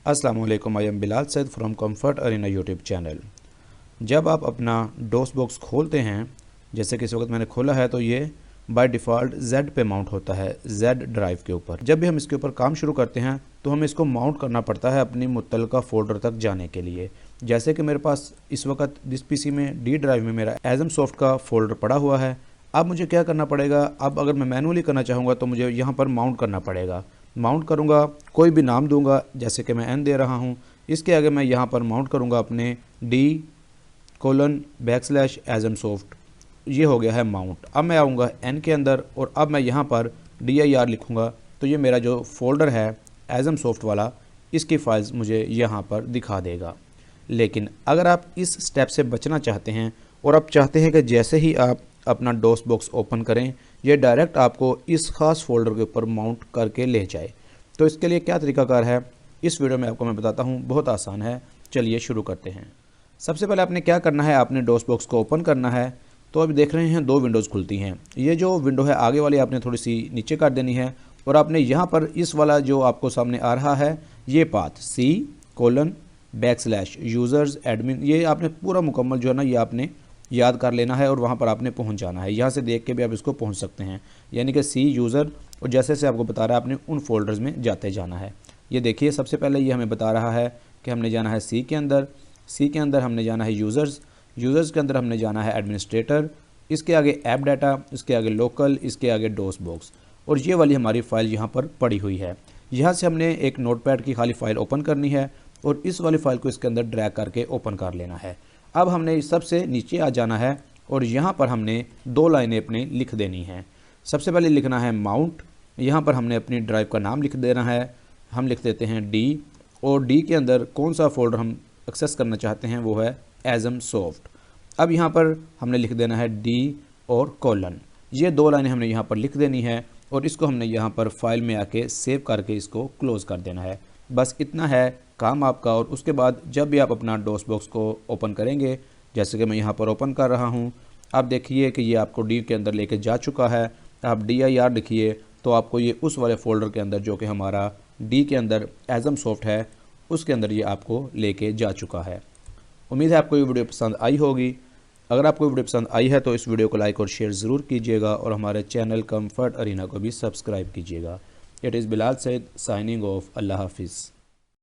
अस्सलाम वालेकुम, I am Bilal Saeed from Comfort Arena YouTube channel. जब आप अपना डोस बॉक्स खोलते हैं, जैसे कि इस वक्त मैंने खोला है, तो ये बाय डिफ़ॉल्ट Z पे माउंट होता है, Z ड्राइव के ऊपर। जब भी हम इसके ऊपर काम शुरू करते हैं तो हमें इसको माउंट करना पड़ता है अपनी मुत्तलका फ़ोल्डर तक जाने के लिए। जैसे कि मेरे पास इस वक्त दिस पीसी में D ड्राइव में मेरा एज़म सॉफ्ट का फ़ोल्डर पड़ा हुआ है। अब मुझे क्या करना पड़ेगा, अब अगर मैं मैनुअली करना चाहूँगा तो मुझे यहाँ पर माउंट करना पड़ेगा। माउंट करूँगा, कोई भी नाम दूंगा, जैसे कि मैं N दे रहा हूँ। इसके आगे मैं यहाँ पर माउंट करूँगा अपने D:\एज़म सॉफ्ट। ये हो गया है माउंट। अब मैं आऊँगा N के अंदर और अब मैं यहाँ पर dir लिखूँगा तो ये मेरा जो फ़ोल्डर है एज़म सॉफ्ट वाला, इसकी फ़ाइल्स मुझे यहाँ पर दिखा देगा। लेकिन अगर आप इस स्टेप से बचना चाहते हैं और आप चाहते हैं कि जैसे ही आप अपना डोस बॉक्स ओपन करें ये डायरेक्ट आपको इस ख़ास फ़ोल्डर के ऊपर माउंट करके ले जाए, तो इसके लिए क्या तरीकाकार है इस वीडियो में आपको मैं बताता हूँ। बहुत आसान है, चलिए शुरू करते हैं। सबसे पहले आपने क्या करना है, आपने डोस बॉक्स को ओपन करना है। तो अभी देख रहे हैं दो विंडोज़ खुलती हैं। ये जो विंडो है आगे वाली आपने थोड़ी सी नीचे कर देनी है और आपने यहाँ पर इस वाला जो आपको सामने आ रहा है ये पाथ C:\users admin, ये आपने पूरा मुकम्मल जो है ना ये आपने याद कर लेना है और वहाँ पर आपने पहुँच जाना है। यहाँ से देख के भी आप इसको पहुँच सकते हैं, यानी कि C यूज़र, और जैसे से आपको बता रहा है आपने उन फोल्डर्स में जाते जाना है। ये देखिए सबसे पहले ये हमें बता रहा है कि हमने जाना है C के अंदर, C के अंदर हमने जाना है यूज़र्स, यूज़र्स के अंदर हमने जाना है एडमिनिस्ट्रेटर, इसके आगे ऐप डाटा, इसके आगे लोकल, इसके आगे डोस बॉक्स, और ये वाली हमारी फ़ाइल यहाँ पर पड़ी हुई है। यहाँ से हमने एक नोटपैड की खाली फ़ाइल ओपन करनी है और इस वाली फ़ाइल को इसके अंदर ड्रैग करके ओपन कर लेना है। अब हमने सबसे नीचे आ जाना है और यहाँ पर हमने दो लाइनें अपनी लिख देनी हैं। सबसे पहले लिखना है माउंट, यहाँ पर हमने अपनी ड्राइव का नाम लिख देना है। हम लिख देते हैं D, और D के अंदर कौन सा फ़ोल्डर हम एक्सेस करना चाहते हैं वो है एज़म सॉफ्ट। अब यहाँ पर हमने लिख देना है D और कोलन, ये दो लाइनें हमने यहाँ पर लिख देनी है और इसको हमने यहाँ पर फाइल में आके सेव करके इसको क्लोज़ कर देना है। बस इतना है काम आपका। और उसके बाद जब भी आप अपना डोस बॉक्स को ओपन करेंगे, जैसे कि मैं यहाँ पर ओपन कर रहा हूँ, आप देखिए कि ये आपको D के अंदर लेके जा चुका है। आप dir लिखिए तो आपको ये उस वाले फ़ोल्डर के अंदर जो कि हमारा D के अंदर एज़म सॉफ्ट है उसके अंदर ये आपको लेके जा चुका है। उम्मीद है आपको ये वीडियो पसंद आई होगी। अगर आपको वीडियो पसंद आई है तो इस वीडियो को लाइक और शेयर ज़रूर कीजिएगा और हमारे चैनल कंफर्ट अरीना को भी सब्सक्राइब कीजिएगा। It is Bilal Saeed signing off. अल्लाह हाफिज़।